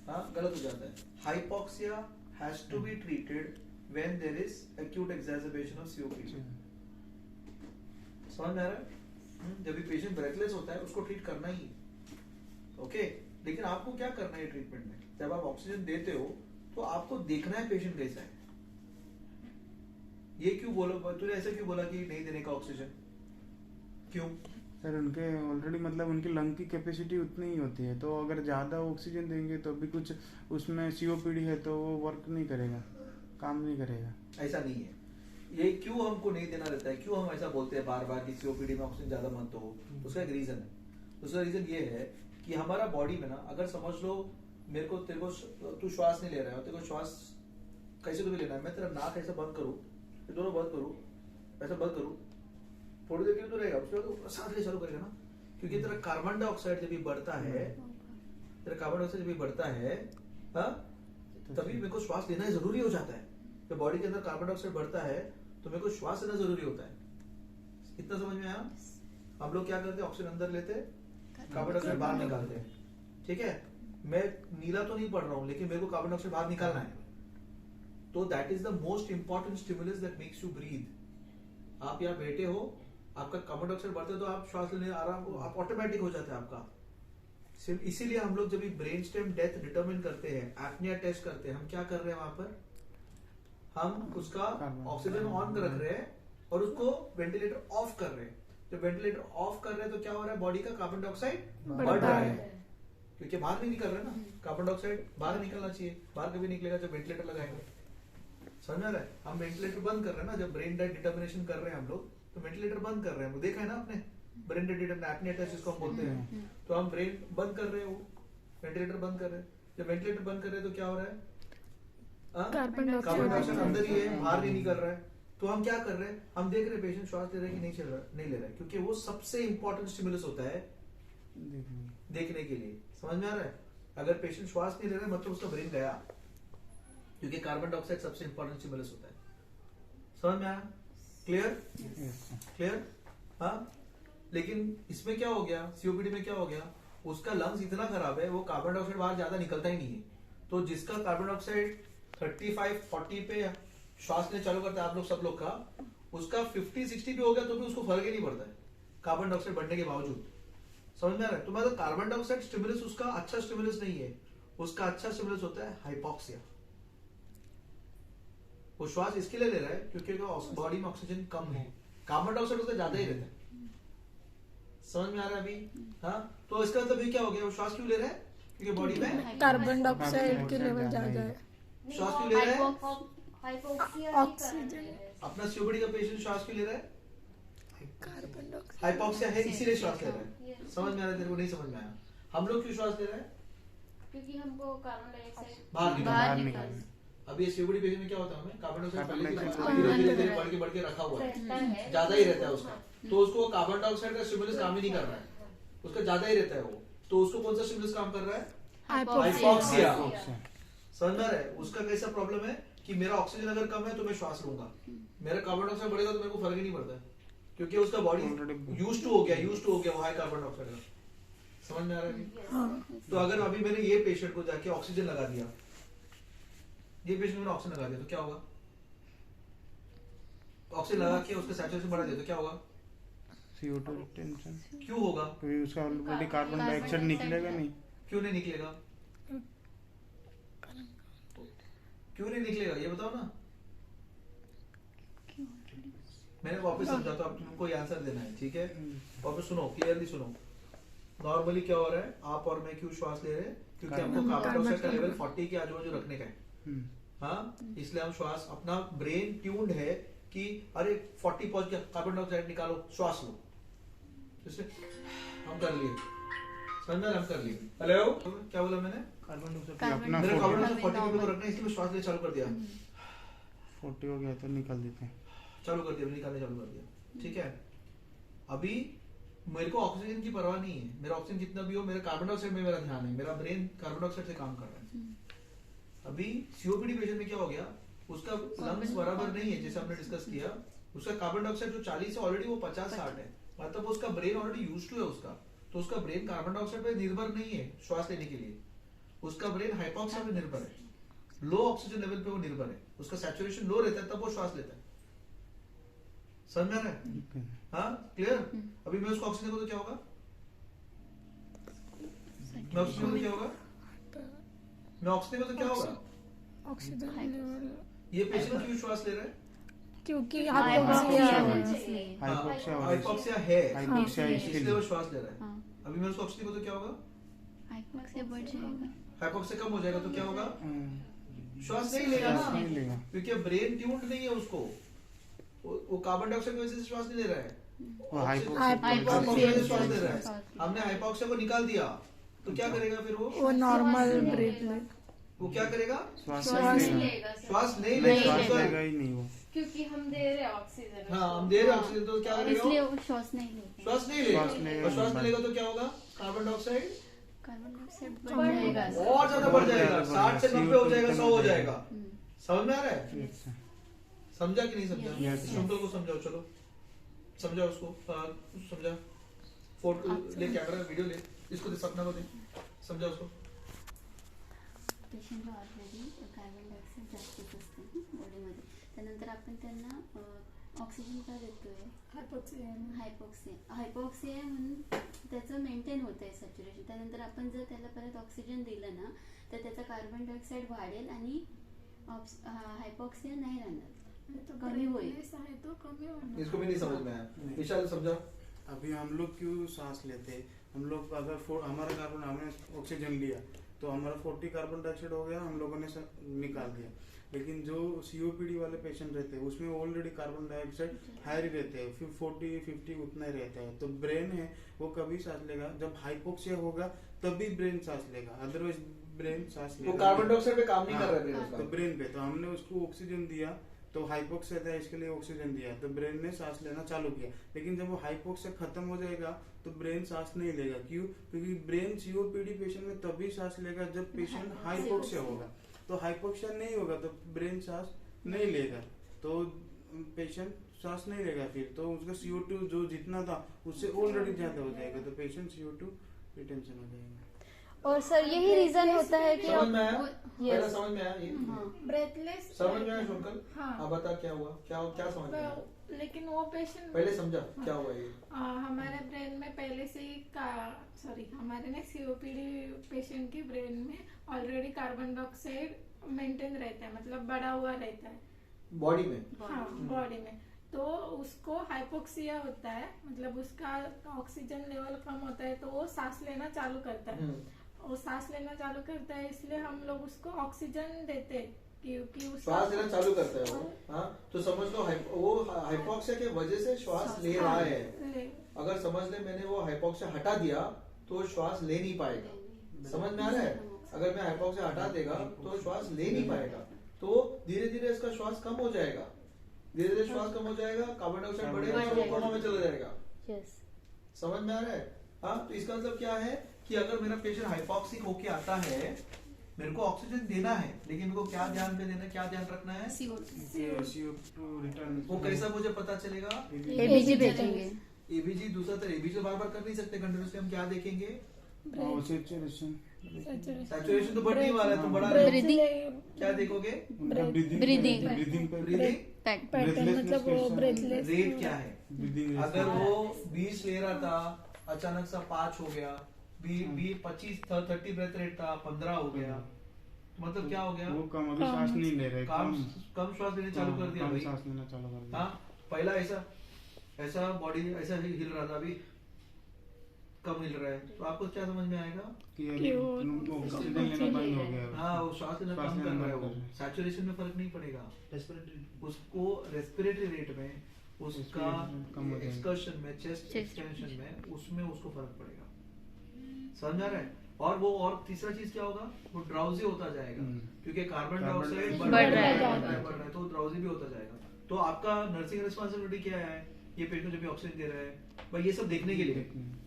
हाँ, गलत हो जाता है। Hypoxia has to be treated when there is acute exacerbation of COPD। समझ में आ रहा है? जब भी पेशेंट ब्रेथलेस होता है उसको ट्रीट करना ही है, ओके। लेकिन आपको क्या करना है ट्रीटमेंट में? जब आप ऑक्सीजन देते हो तो आपको देखना है पेशेंट कैसा है। ये क्यों बोला तूने, ऐसा क्यों बोला कि नहीं देने का ऑक्सीजन? क्यों? सर उनके ऑलरेडी मतलब उनकी लंग की कैपेसिटी उतनी ही होती है, तो अगर ज़्यादा ऑक्सीजन देंगे तो भी कुछ उसमें COPD है तो वो वर्क नहीं करेगा, काम नहीं करेगा। ऐसा नहीं है। ये क्यों हमको नहीं देना रहता है, क्यों हम ऐसा बोलते हैं बार बार कि COPD में ऑक्सीजन ज्यादा मत दो? उसका एक रीजन है। उसका रीजन ये है कि हमारा बॉडी में ना, अगर समझ लो तेरे को तू श्वास नहीं ले रहा है, तेरे को श्वास कैसे तो भी लेना है, मैं तेरा नाक ऐसा बंद करूँ, ये दोनों बंद करूँ, ऐसा बंद करूँ, थोड़ी देर के लिए तो रहेगा, उसके बाद तो सांस ले चालू करेगा ना, क्योंकि तेरा कार्बन डाइऑक्साइड जब भी बढ़ता है, तेरा कार्बन डाइऑक्साइड जब भी बढ़ता है, हाँ, तभी मेरे को श्वास लेना जरूरी हो जाता है। जब बॉडी के अंदर कार्बन डाइऑक्साइड बढ़ता है तो मेरे को श्वास लेना जरूरी होता है। इतना समझ में आया? हम लोग क्या करते हैं, ऑक्सीजन अंदर लेते हैं, कार्बन डाइऑक्साइड बाहर निकालते हैं, ठीक है। मैं नीला तो नहीं पढ़ रहा हूँ, लेकिन मेरे को कार्बन डाइऑक्साइड बाहर निकालना है, तो that is the most important stimulus that makes you breathe. आप यहाँ बैठे हो, आपका कार्बन डाइऑक्साइड बढ़ता है तो आप श्वास लेने आराम, आप ऑटोमेटिक हो जाता है आपका। सिर्फ इसीलिए हम लोग जब भी ब्रेन स्टेम डेथ डिटरमिन करते हैं, एपनिया टेस्ट करते हैं, हम क्या कर रहे हैं वहां पर? हम उसका ऑक्सीजन ऑन कर रख रहे हैं और उसको वेंटिलेटर ऑफ कर रहे हैं। जब वेंटिलेटर ऑफ कर रहे हैं तो क्या हो रहा है, बॉडी का कार्बन डाइऑक्साइड बढ़ रहा है, क्योंकि बाहर नहीं निकल रहा है ना, कार्बन डाइऑक्साइड बाहर निकलना चाहिए, बाहर कभी निकलेगा जब वेंटिलेटर लगाएंगे। समझ में आ रहा है? हम वेंटिलेटर बंद कर रहे हैं ना, जब ब्रेन डेथ डिटर्मिनेशन कर रहे हैं हम लोग, तो वेंटिलेटर बंद कर रहे हैं, वो देखा है ना आपने, brain death determination apnoea test जिसको हम बोलते हैं, तो हम ब्रेन बंद कर रहे हैं, वो वेंटिलेटर बंद कर रहे हैं। जब वेंटिलेटर बंद कर रहे हैं तो क्या हो रहा है, कार्बन कार्बन डाइऑक्साइड डाइऑक्साइड अंदर ही है, बाहर नहीं निकल रहा है। तो हम क्या कर रहे हैं, हम देख रहे हैं पेशेंट श्वास ले रहा है कि नहीं चल रहा, नहीं ले रहा है, क्योंकि वो सबसे इंपॉर्टेंट स्टिमुलस होता है देखने के लिए। समझ में आ रहा है? अगर पेशेंट श्वास नहीं ले रहा है मतलब उसका ब्रेन गया, क्योंकि कार्बन डाइऑक्साइड सबसे इंपॉर्टेंट स्टिमुलस होता है। समझ में आया? क्लियर? क्लियर? हाँ। लेकिन इसमें क्या हो गया, COPD में क्या हो गया, उसका लंग्स इतना खराब है, वो कार्बन डाइऑक्साइड बाहर ज्यादा निकलता ही नहीं है। तो जिसका कार्बन डाइऑक्साइड 35-40 पे श्वास लेना चालू करता है आप लोग सब लोग का, उसका 50-60 पे हो गया तो भी उसको फर्क ही नहीं पड़ता है कार्बन डाइऑक्साइड बढ़ने के बावजूद। समझ में आ रहा है? तो मतलब कार्बन डाइऑक्साइड स्टिमुलस उसका अच्छा स्टिमुलस नहीं है, उसका अच्छा स्टिमुलस होता है हाइपोक्सिया। वो श्वास इसके लिए ले रहा है क्योंकि बॉडी में ऑक्सीजन कम है, कार्बन डाइऑक्साइड उसका ज्यादा ही रहता है। समझ में आ रहा है अभी? हाँ, तो इसका मतलब ये क्या हो गया, वो श्वास क्यों ले रहा है? क्योंकि बॉडी में कार्बन डाइऑक्साइड के लेवल ज्यादा है। श्वास क्यों ले रहा है? ऑक्सीजन अपना COPD का पेशेंट श्वास क्यों ले रहा है? कार्बन डाइऑक्साइड हाइपोक्सिया है इसीलिए श्वास ले रहा है। समझ में आ रहा है तेरे को? नहीं समझ में आया? हम लोग क्यों श्वास ले रहे हैं? क्योंकि हमको कार्बन डाइऑक्साइड बाहर निकल निकल। अभी ये COPD पेशेंट में क्या होता है, हमें कार्बन डाइऑक्साइड कार्बन डाइऑक्साइड धीरे धीरे बढ़ के रखा हुआ है, ज्यादा ही रहता है उसका, तो उसको कार्बन डाइऑक्साइड का स्टिमुलस काम ही नहीं कर रहा है, उसका ज्यादा ही रहता है वो, तो उसको कौन सा स्टिमुलस काम कर रहा है? हाइपोक्सिया। समझ में आ रहा है? उसका कैसा प्रॉब्लम है कि मेरा ऑक्सीजन अगर कम है तो मैं श्वास लूंगा, मेरा कार्बन डाइऑक्साइड बढ़ेगा तो मेरे को फर्क ही नहीं पड़ता है, क्योंकि उसका बॉडी यूज्ड टू हो गया वो हाई कार्बन डाइऑक्साइड का। समझ में आ रहा है? तो अगर अभी मैंने ये पेशेंट को जाके ऑक्सीजन लगा दिया, ये पेशेंट मैंने ऑक्सीजन लगा दिया तो क्या होगा? ऑक्सीजन लगा के उसका सैचुरेशन बढ़ा दिया तो क्या होगा? CO2 रिटेंशन, क्यों होगा? क्योंकि उसका ऑलरेडी कार्बन डाइऑक्साइड निकलेगा नहीं। क्यों नहीं निकलेगा? क्यों नहीं निकलेगा ये बताओ ना। मैंने वापस समझा तो आप तुमको ये आंसर देना है, ठीक है? वापस सुनो, क्लियरली सुनो। नॉर्मली क्या हो रहा है, आप और मैं क्यों श्वास ले रहे हैं? क्योंकि हमको कार्बन डाइऑक्साइड का लेवल 40 के आजू बाजू रखने का है। हाँ, इसलिए हम श्वास, अपना ब्रेन ट्यून्ड है कि अरे 40 पहुंच गया, कार्बन डाइऑक्साइड निकालो, श्वास लो। इसलिए हम कर लिए, समझना, हम कर लिए। हेलो, क्या बोला मैंने? कार्बन डाइऑक्साइड अपना मेरे कार्बन 40 डाइऑक्साइड 40 पे रखना है, इसलिए मैं श्वास ले चालू कर दिया। 40 हो गया तो निकाल देते हैं, चालू कर दिया, निकालने चालू कर दिया, ठीक है? अभी मेरे को ऑक्सीजन की परवाह नहीं है, मेरा ऑक्सीजन जितना भी हो, मेरा कार्बन डाइऑक्साइड में मेरा ध्यान है, मेरा ब्रेन कार्बन डाइऑक्साइड से काम कर रहा है। अभी सीओपीडी पेशेंट में क्या हो गया, उसका लंग्स बराबर नहीं है, जैसे हमने डिस्कस किया, उसका कार्बन डाइऑक्साइड जो 40 है ऑलरेडी वो 50-60 है, मतलब उसका ब्रेन ऑलरेडी यूज्ड टू है उसका, तो उसका ब्रेन कार्बन डाइऑक्साइड पे निर्भर नहीं है श्वास लेने के लिए, उसका ब्रेन हाइपोक्सिया पे निर्भर है, लो ऑक्सीजन लेवल पे वो निर्भर है, उसका सैचुरेशन लो रहता है तब वो श्वास लेता है। समझ में आ रहा है? हाँ, क्लियर? अभी मैं उसको ऑक्सीजन को तो क्या होगा, मैं ऑक्सीजन को क्या होगा, मैं ऑक्सीजन को तो क्या होगा, ऑक्सीजन लेवल, ये पेशेंट क्यों श्वास ले रहा है? क्योंकि हाइपोक्सिया हाइपोक्सिया है, हाइपोक्सिया इसके इसलिए वो लिए। श्वास ले रहा है। अभी मैं उसको ऑक्सीजन को तो क्या होगा, हाइपोक्सिया बढ़ जाएगा, हाइपोक्सिया कम हो जाएगा तो क्या होगा, श्वास नहीं लेगा श्वास नहीं ना, लेगा। क्योंकि ब्रेन ट्यून्ड नहीं है उसको, वो कार्बन डाइऑक्साइड की वजह से श्वास नहीं ले रहा है, वो हाइपोक्सिया से श्वास ले रहा है। हमने हाइपोक्सिया को निकाल दिया तो क्या करेगा फिर वो नॉर्मल ब्रीथ ले, वो क्या करेगा, श्वास श्वास नहीं लेगा, लेगा श्वास नहीं नहीं, लेगा, श्वास लेगा ही नहीं वो। क्योंकि हम दे रहे हैं ऑक्सीजन, हाँ हम दे रहे हैं ऑक्सीजन, तो क्या करेगा, इसलिए वो श्वास नहीं लेगा, श्वास नहीं लेगा, श्वास लेगा और श्वास नहीं। नहीं लेगा तो क्या होगा, कार्बन डाइऑक्साइड कार्बन डाइऑक्साइड बढ़ जाएगा, और ज्यादा बढ़ जाएगा, 60 से 90 हो जाएगा, 100 हो जाएगा। समझ में आ रहा है? अच्छा। समझा कि नहीं समझा? Yes, yes. शुक्ल को समझाओ, चलो समझा उसको, समझा, फोटो ले, कैमरा वीडियो ले, इसको दे, सपना को दे, समझा उसको। पेशंटला ऑलरेडी कार्बन डायऑक्साईड जास्तच असते बॉडीमध्ये, त्यानंतर आपण त्यांना ऑक्सिजन का देतोय, हायपोक्सिया म्हणून त्याचं मेंटेन होत आहे सॅच्युरेशन, त्यानंतर आपण जर त्याला परत ऑक्सिजन दिलं ना तर त्याचा कार्बन डायऑक्साईड वाढेल आणि हायपोक्सिया नाही राहणार, कमी होईल। इसको भी नहीं समझ में आया, विशाल समझा। अभी हम लोग क्यों सांस लेते हैं, हम लोग अगर हमारा कार्बन, हमने ऑक्सीजन लिया तो हमारा 40 कार्बन डाइऑक्साइड हो गया, हम लोगों ने निकाल दिया, लेकिन जो सीओपीडी वाले पेशेंट रहते हैं उसमें ऑलरेडी कार्बन डाइऑक्साइड हाई रहते हैं, फिर 40-50 उतना ही रहता है, तो ब्रेन है वो कभी सांस लेगा जब हाइपोक्सिया होगा, तभी ब्रेन सांस लेगा, अदरवाइज ब्रेन सांस लेगा, वो कार्बन डाइऑक्साइड पे काम नहीं कर रहा है ब्रेन तो उसका। ब्रेन पे, तो हमने उसको ऑक्सीजन दिया तो हाइपोक्सिया था, इसके लिए ऑक्सीजन दिया तो ब्रेन ने सांस लेना चालू किया, लेकिन जब वो हाइपोक्सिया खत्म हो जाएगा तो ब्रेन सांस नहीं लेगा, क्यों, क्योंकि ब्रेन सीओपीडी पेशेंट में तभी सांस लेगा जब पेशेंट हाइपोक्सिया होगा, तो हाइपोक्सिया नहीं होगा तो ब्रेन सांस नहीं लेगा, तो पेशेंट सांस नहीं लेगा, फिर तो उसका CO2 जो जितना था उससे ऑलरेडी ज्यादा हो जाएगा, तो पेशेंट CO2 रिटेंशन हो जाएगा। और सर यही रीजन होता है कि समझ में आया, पहला समझ में आया ये, ब्रेथलेस समझ में आया शुक्ल? हाँ। अब बता क्या हुआ, क्या समझ में आया, लेकिन वो पेशेंट पहले समझा क्या हुआ ये। हमारे ब्रेन में पहले से ही हमारे ना सीओपीडी पेशेंट की ब्रेन में ऑलरेडी कार्बन डाइऑक्साइड मेंटेन रहता है, मतलब बढ़ा हुआ रहता है बॉडी में, हाँ बॉडी में, तो उसको हाइपोक्सिया होता है, मतलब उसका ऑक्सीजन लेवल कम होता है तो वो सांस लेना चालू करता है, वो सांस लेना चालू करता है, इसलिए हम लोग उसको ऑक्सीजन देते हैं, क्योंकि श्वास लेना चालू करता है वो, हाँ, तो समझ लो वो हाइपोक्सिया की वजह से श्वास ले रहा है, अगर समझ ले मैंने वो हाइपोक्सिया हटा दिया तो श्वास ले नहीं पाएगा, समझ में आ रहा है, अगर मैं हाइपोक्सिया हटा देगा तो श्वास ले नहीं पाएगा, तो धीरे धीरे इसका श्वास कम हो जाएगा, धीरे धीरे श्वास कम हो जाएगा, कार्बन डाइऑक्साइड बढ़ेगा और वो कोमा में चला जाएगा। समझ में आ रहा है? हाँ, तो इसका मतलब क्या है कि अगर मेरा पेशेंट हाइपोक्सिक होके आता है, मेरे को ऑक्सीजन देना है, लेकिन मेरे को क्या ध्यान पे देना, क्या ध्यान रखना है, CO2 रिटर्न, वो कैसा मुझे पता चलेगा, एबीजी देखेंगे, एबीजी, दूसरा तो एबीजी बार बार कर नहीं सकते कंटिन्यूसली, हम क्या देखेंगे, सैचुरेशन सैचुरेशन तो बढ़ने वाला है, तो बढ़ा Breath रहे हो। Breathing. क्या देखोगे? उनका Breathing. ब्रीदिंग पे ब्रीदिंग पैटर्न मतलब वो ब्रेथलेस रेट क्या है? ब्रीदिंग अगर वो 20 ले रहा था, अचानक सा 5 हो गया, 25 था, 30 ब्रेथ रेट था, 15 हो गया, मतलब क्या हो गया? वो कम अभी सांस नहीं ले रहे, कम श्वास लेने चालू कर दिया कम भाई। सांस लेना चालू कर दिया। हाँ, पहला ऐसा बॉडी ऐसा हिल रहा था, अभी कम हिल रहा है, तो आपको क्या समझ में आएगा? कि कि वो ऑक्सीजन लेना बंद हो गया है। हाँ, वो श्वास लेना श्वास कम कर लेना रहा है, बंद वो कर रहा है। सैचुरेशन में फर्क नहीं पड़ेगा, उसको रेस्पिरेटरी रेट में, उसका Respiration कम हो जाएगा। एक्सकर्शन में, चेस्ट Chest एक्सटेंशन में, उसमें उसको फर्क पड़ेगा। समझ आ रहा है? और तीसरा चीज क्या होगा? वो ड्राउजी होता जाएगा, क्योंकि कार्बन डाइऑक्साइड बढ़ रहा है, तो ड्राउजी भी होता जाएगा। तो आपका नर्सिंग रिस्पॉन्सिबिलिटी क्या है? ये पेशेंट जो भी ऑक्सीजन दे रहा है भाई, ये सब देखने के लिए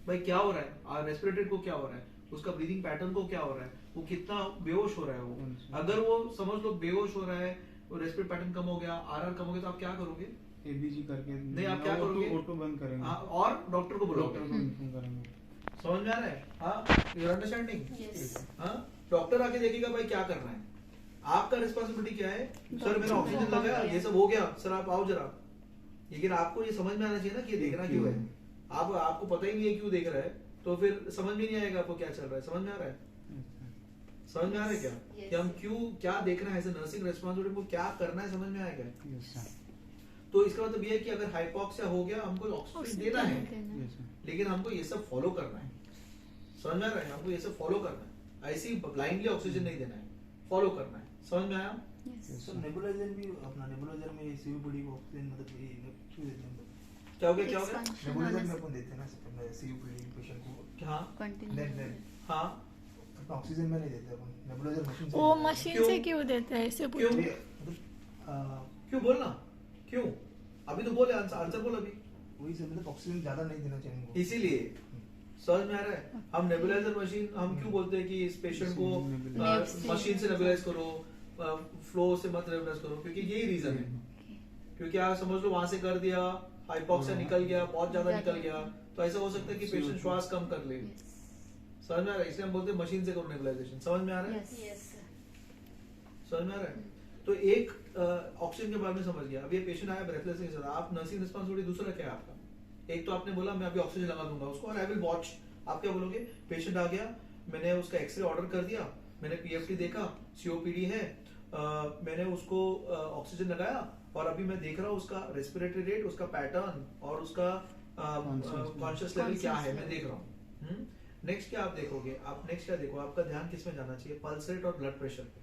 भाई क्या हो रहा है, रेस्पिरेटरी को क्या हो रहा है, उसका ब्रीदिंग पैटर्न को क्या हो रहा है, वो कितना बेहोश हो रहा है वो। अगर वो समझ लो बेहोश हो रहा है, वो रेस्पिरेटरी पैटर्न कम हो गया, आरआर कम हो गया, तो आप क्या करोगे? एबीजी करके नहीं, आप क्या करोगे? ऑटो बंद करेंगे। हाँ, और डॉक्टर को बोलोगे। डॉक्टर को इन्फॉर्म करेंगे। समझ में आ रहा है? हाँ, यू अंडरस्टैंडिंग? Yes. हाँ, डॉक्टर आके देखेगा भाई क्या कर रहा है, आपका रिस्पॉन्सिबिलिटी क्या है? सर मेरा ऑक्सीजन लगाया, ये सब हो गया, सर आप आओ जरा। लेकिन आपको ये समझ में आना चाहिए ना कि ये देखना क्यों है। आपको पता ही नहीं है क्यों देख रहा है, तो फिर समझ में नहीं आएगा आपको क्या चल रहा है। समझ में आ रहा है? समझ में आ रहा है क्या? Yes. कि हम क्यों क्या देखना है, एज ए नर्सिंग रिस्पॉन्सिबिलिटी को क्या करना है, समझ में आएगा? यस सर, तो इसका मतलब ये है कि अगर हाइपोक्सिया हो गया, हमको ऑक्सीजन देना है, यस सर। लेकिन हमको ये सब फॉलो करना है। समझ में आ रहा है? हमको ये सब फॉलो करना है, ऐसे ही ब्लाइंडली ऑक्सीजन नहीं देना है, फॉलो करना है। समझ में आया? सर नेबुलाइजर भी अपना नेबुलाइजर में सीओपीडी को ऑक्सीजन मतलब ये क्यों देते हैं? क्या हो गया, क्या हो गया? नेबुलाइजर में अपन देते हैं ना सीओपीडी पेशेंट को। हाँ देन हाँ, अपना ऑक्सीजन में नहीं देते अपन, नेबुलाइजर मशीन से वो देते हैं। मशीन क्यों? से क्यों देते हैं ऐसे क्यों? पूछ ये मतलब क्यों बोलना, क्यों? अभी तो बोले, आंसर बोल अभी। वही से मतलब ऑक्सीजन ज्यादा नहीं देना चाहिए उनको। इसीलिए समझ में आ रहा है? हम नेबुलाइजर मशीन हम क्यों बोलते हैं कि इस पेशेंट को मशीन से नेबुलाइज करो, फ्लो से मत नेबुलाइज करो, क्योंकि यही रीजन है। क्योंकि आप समझ लो वहां से कर दिया, हाइपोक्सिया निकल गया, बहुत ज्यादा निकल गया, तो ऐसा हो सकता है कि पेशेंट श्वास कम कर ले। समझ में आ रहा है? इसलिए हम बोलते हैं मशीन से करो नेबुलाइजेशन। समझ में आ रहा है? समझ में आ रहा है? तो एक ऑक्सीजन के बारे में समझ गया। अब ये पेशेंट आया ब्रेथलेस के साथ, आप नर्सिंग रिस्पॉन्सिबिलिटी दूसरा क्या है आपका? एक तो आपने बोला मैं अभी ऑक्सीजन लगा दूंगा उसको, और आई विल वॉच। आप क्या बोलोगे? पेशेंट आ गया, मैंने उसका एक्सरे ऑर्डर कर दिया, मैंने पीएफटी देखा, सीओपीडी है, मैंने उसको ऑक्सीजन लगाया, और अभी मैं देख रहा हूँ उसका रेस्पिरेटरी रेट, उसका पैटर्न और उसका कॉन्शियस लेवल क्या है, मैं देख रहा हूँ। नेक्स्ट क्या आप देखोगे? आप नेक्स्ट क्या देखो, आपका ध्यान किस में जाना चाहिए? पल्स रेट और ब्लड प्रेशर पे।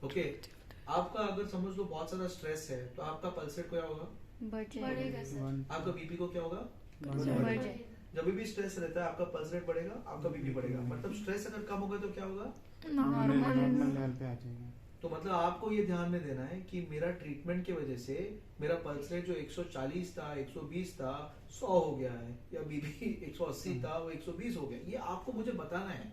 ओके, आपका अगर समझ लो बहुत सारा स्ट्रेस है, तो आपका पल्स रेट क्या होगा? बढ़ेगा सर, आपका बीपी को क्या होगा? बढ़ जाएगा। जब भी स्ट्रेस रहता है आपका पल्स रेट बढ़ेगा, आपका बीपी बढ़ेगा। मतलब स्ट्रेस अगर कम होगा तो क्या होगा? नॉर्मल लेवल पे आ जाएगा। तो मतलब आपको ये ध्यान में देना है कि मेरा ट्रीटमेंट की वजह से मेरा पल्स रेट जो 140 था, 120 था, 100 हो गया है, या बीपी 180 था वो 120 हो गया। ये आपको मुझे बताना है,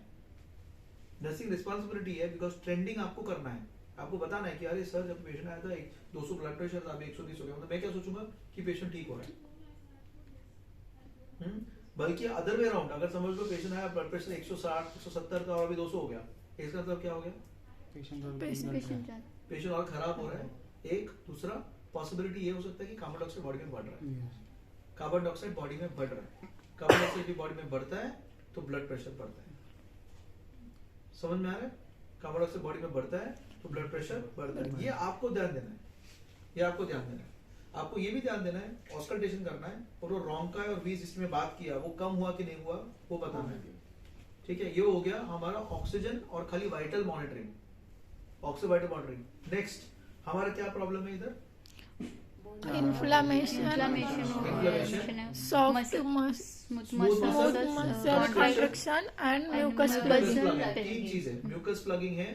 नर्सिंग रिस्पॉन्सिबिलिटी है, बिकॉज ट्रेंडिंग आपको करना है। आपको बताना है कि अरे सर जब पेशेंट आया था 200 ब्लड प्रेशर था, अभी 130 हो गया, मतलब मैं क्या सोचूंगा कि पेशेंट ठीक हो रहा है। बल्कि अदर वे अराउंड, अगर समझ लो पेशेंट आया ब्लड प्रेशर 160 170 था और अभी 200 हो गया, इसका मतलब क्या हो गया? पेशेंट और खराब हो रहा है। एक दूसरा पॉसिबिलिटी ये हो सकता है कि कार्बन डाइऑक्साइड बॉडी में बढ़ रहा है, कार्बन डाइऑक्साइड बॉडी में बढ़ रहा है, कार्बन डाइऑक्साइड की बॉडी में बढ़ता है तो ब्लड प्रेशर बढ़ता है। समझ में आ रहा है? कार्बन डाइऑक्साइड बॉडी में बढ़ता है तो ब्लड प्रेशर बढ़ता है। ये आपको ध्यान देना है, ये आपको ध्यान देना है। आपको ये भी ध्यान देना है, ऑस्कल्टेशन करना है, और वो रोंका और वीज जिसमें बात किया वो कम हुआ कि नहीं हुआ वो बताना है। ठीक है, ये हो गया हमारा ऑक्सीजन और खाली vital monitoring, oxygen vital monitoring. Next हमारा क्या प्रॉब्लम है इधर? Inflammation, soft Smooth muscle contraction and mucus plugging. तीन चीज है, म्यूकस प्लगिंग है,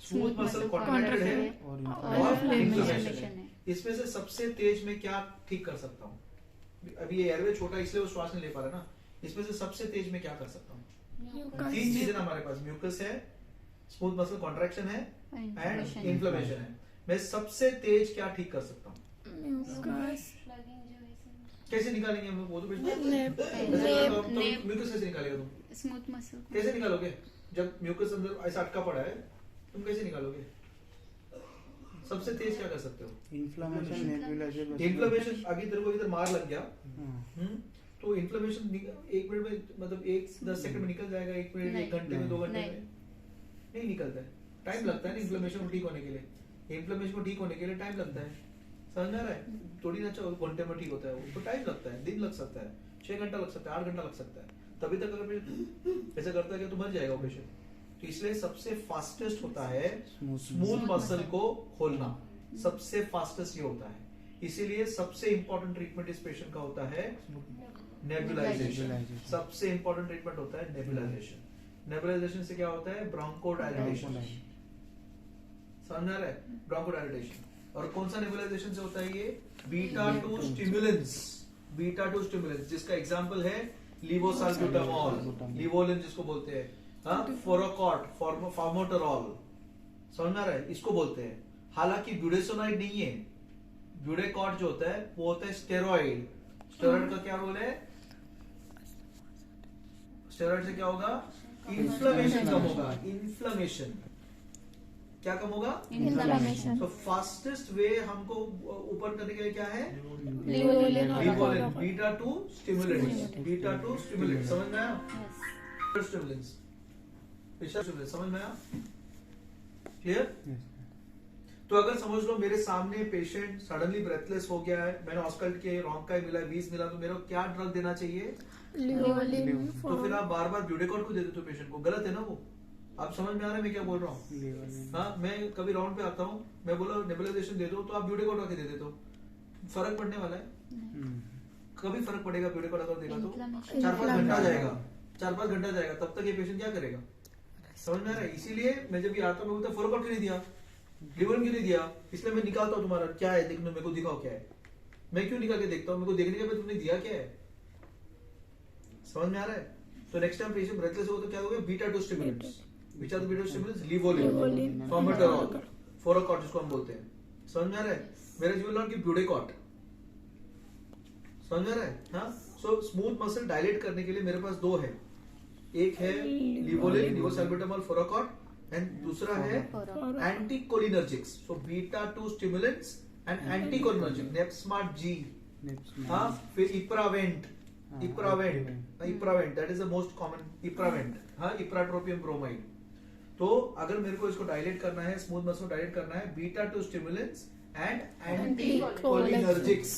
smooth Smooth muscle muscle contracted है, और और inflammation inflammation है। इसमें से सबसे तेज में क्या ठीक कर सकता हूँ? अभी ये एयरवे छोटा इसलिए वो श्वास नहीं ले पा रहा ना, इसमें से सबसे तेज में क्या कर सकता हूँ? तीन चीजें ना हमारे पास, म्यूकस है, स्मूथ मसल कॉन्ट्रैक्शन है एंड इन्फ्लेमेशन है। मैं सबसे तेज क्या ठीक कर सकता हूँ? म्यूकस कैसे निकालेंगे हम लोग? वो तो नेप म्यूकस कैसे निकालेगा तुम? स्मूथ मसल कैसे निकालोगे जब म्यूकस अंदर ऐसा अटका पड़ा है, तुम कैसे निकालोगे? सबसे तेज क्या कर सकते हो? Inflammation nebuliser inflammation. अभी तेरे को इधर मार लग गया, तो इन्फ्लेमेशन 1 मिनट में, मतलब 10 सेकंड में निकल जाएगा, 1 मिनट, 1 घंटे में, 2 घंटे में नहीं निकलता है। टाइम लगता है ना इन्फ्लेमेशन को ठीक होने के लिए। इन्फ्लेमेशन को ठीक होने के लिए टाइम लगता है, समझ में आ रहा है? थोड़ी ना 4 घंटे में ठीक होता है वो, तो टाइम लगता है, दिन लग सकता है, 6 घंटा लग सकता है, 8 घंटा लग सकता है। तभी तक अगर पेशेंट ऐसा करता है कि तो मर जाएगा वो पेशेंट। तो इसलिए सबसे फास्टेस्ट होता है स्मूथ मसल को खोलना, सबसे फास्टेस्ट ये होता है। इसीलिए सबसे इंपॉर्टेंट ट्रीटमेंट इस पेशेंट का होता है नेबुलाइजेशन। सबसे इंपॉर्टेंट ट्रीटमेंट होता है नेबुलाइजेशन। नेबुलाइजेशन से क्या होता है? ब्रोंकोडायलेशन। समझ आ रहा है? ब्रोंकोडायलेशन। और कौन सा नेबुलाइजेशन से होता है ये? Beta 2 stimulants. बीटा 2 स्टिमुलेंट्स जिसका एग्जांपल है लीवोसाल्ब्यूटामॉल, लिवोलिन जिसको बोलते हैं, फोरोकॉट, फॉर्मोटेरॉल। समझ में आ रहा है? इसको बोलते हैं। हालांकि ब्यूडेसोनाइड नहीं है, ब्यूडेकॉट जो होता है वो होता है स्टेरॉइड। स्टेरॉइड का क्या रोल है? स्टेरॉइड से क्या होगा? इन्फ्लेमेशन कम होगा। इन्फ्लेमेशन क्या कम होगा? इन्फ्लेमेशन। तो फास्टेस्ट वे हमको ऊपर करने के लिए क्या है? Levolin. Beta 2 stimulants. Beta 2 stimulants, समझ में आया? स्टिमुलेंट्स, स्टिमुलेंट्स, समझ में आया? क्लियर? तो अगर समझ लो मेरे सामने पेशेंट सडनली ब्रेथलेस हो गया है, मैंने ऑस्कल्ट के रोंकाई मिला, 20 मिला, तो मेरे को क्या ड्रग देना चाहिए? लिवोलिन। तो फिर आप बार बार ब्यूडेकॉट को दे देते हो पेशेंट को, गलत है ना वो? आप समझ में आ रहा है मैं क्या बोल रहा हूँ? हाँ, मैं कभी राउंड पे आता हूँ, मैं बोला नेबुलाइजेशन दे दो, तो आप ब्यूडेकॉट आके दे देते हो, फर्क पड़ने वाला है? कभी फर्क पड़ेगा ब्यूडेकॉट अगर देगा तो? 4-5 घंटा जाएगा, 4-5 घंटा जाएगा, तब तक ये पेशेंट क्या करेगा? समझ में आ रहा है? इसीलिए मैं जब ये आता हूँ, मैं बोलता फोरोकॉट क्यों नहीं दिया, लिवोलिन क्यों नहीं दिया? इसलिए मैं निकालता हूँ तुम्हारा क्या है, देखने मेरे को दिखाओ क्या है। मैं क्यों निकाल के देखता हूँ? मेरे को देखने के बाद तुमने दिया क्या है। समझ में आ रहा है? तो नेक्स्ट टाइम पेशेंट ब्रेथलेस हो तो क्या होगा? Beta 2 stimulants. Which are the beta 2 stimulants? Levolin, formoterol, Foracort जिसको हम बोलते हैं। समझ में आ रहा है? Where you will not give Budecort. समझ में आ रहा है? हाँ, सो स्मूथ मसल डायलेट करने के लिए मेरे पास 2 है, एक है लिवोलिन, लिवोसाल्ब्यूटामॉल, फोरोकॉट, एंड दूसरा है anticholinergics. So beta 2 stimulants and anticholinergic, नेप्स्मार्ट जी, हाँ, फिर Ipravent, Ipravent that is the most common, Ipravent, हाँ, इप्राट्रोपियम ब्रोमाइड। तो अगर मेरे को इसको डायलेट करना है, स्मूथ मसल डायलेट करना है, beta 2 stimulants and anticholinergics.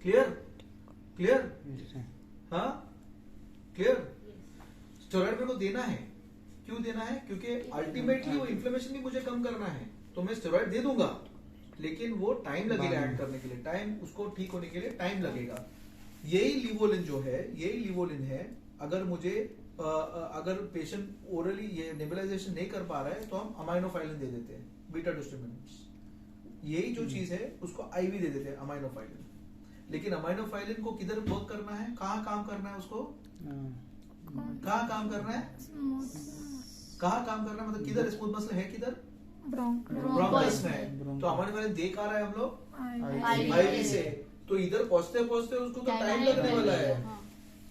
Clear? Clear? हाँ, क्लियर? स्टेरॉइड मेरे को देना है, क्यों देना है? क्योंकि अल्टीमेटली वो इन्फ्लेमेशन भी मुझे कम करना है, तो मैं स्टेरॉइड दे दूंगा, लेकिन वो टाइम लगेगा ऐड करने के लिए, टाइम, उसको ठीक होने के लिए टाइम लगेगा। यही लिवोलिन जो है, यही लिवोलिन है, अगर मुझे अगर पेशेंट ओरली ये नेबुलाइजेशन नहीं कर पा रहा है तो हम अमाइनोफाइलिन दे देते हैं, बीटा 2 स्टिमुलेंट्स। यही जो चीज है उसको आईवी दे देते हैं, अमाइनोफाइलिन। लेकिन अमाइनोफाइलिन को किधर वर्क करना है, कहाँ काम करना है उसको, कहाँ काम करना है, कहाँ काम करना है, मतलब किधर स्मूथ मसल है, किधर? ब्रोंकस में। तो अमाइनोफाइलिन दे कहाँ रहा है हम लोग? आईवी से। तो इधर पहुंचते पहुंचते उसको तो टाइम लगने वाला है।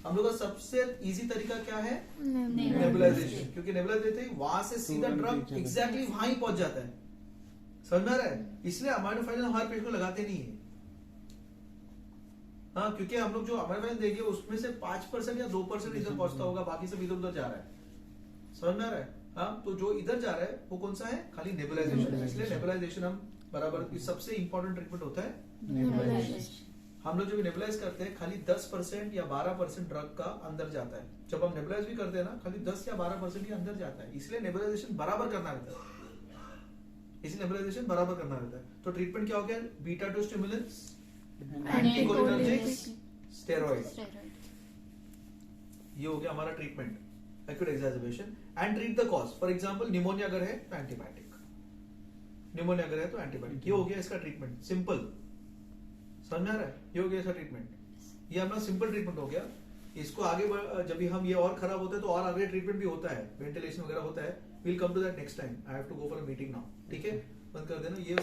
हम लोग का सबसे इजी तरीका क्या है? नेबुलाइजेशन। क्योंकि नेबुलाइज देते ही वहां से सीधा ड्रग एग्जैक्टली वहां ही पहुंच जाता है। समझ में आ रहा है? इसलिए अमाइनोफाइलिन हमारे पेट को लगाते नहीं है। हाँ, क्योंकि हम लोग जो अमाइनोफाइलिन देंगे उसमें से 5% या 2% इधर पहुंचता होगा, बाकी सब इधर उधर जा रहा है। समझ में आ रहा है? हाँ, तो जो इधर जा रहा है वो कौन सा है? खाली नेबुलाइजेशन। इसलिए नेबुलाइजेशन हम बराबर, सबसे इंपॉर्टेंट ट्रीटमेंट होता है नेबुलाइजेशन। हम लोग जब नेबुलाइज करते हैं खाली 10% या 12% ड्रग का अंदर जाता है। जब हम नेबुलाइज भी करते हैं ना, खाली 10 या 12% ही अंदर जाता है। इसलिए नेबुलाइजेशन बराबर करना रहता है, इसलिए नेबुलाइजेशन बराबर करना रहता है। तो ट्रीटमेंट क्या हो गया? Beta 2 stimulants, anticholinergics, steroid. ये हो गया हमारा treatment, acute exacerbation, and treat the cause. For example pneumonia अगर है तो एंटीबायोटिक, निमोनिया अगर है तो एंटीबायोटिक। ये हो गया इसका ट्रीटमेंट, सिंपल। समझ में आ रहा है? ये हो गया इसका ट्रीटमेंट। ये हमारा सिंपल ट्रीटमेंट हो गया। इसको आगे जब भी हम ये और खराब होता है तो और आगे ट्रीटमेंट भी होता है, वेंटिलेशन वगैरह होता है। Will come to that next time. I have to go for a meeting now. ठीक है, बंद कर देना ये।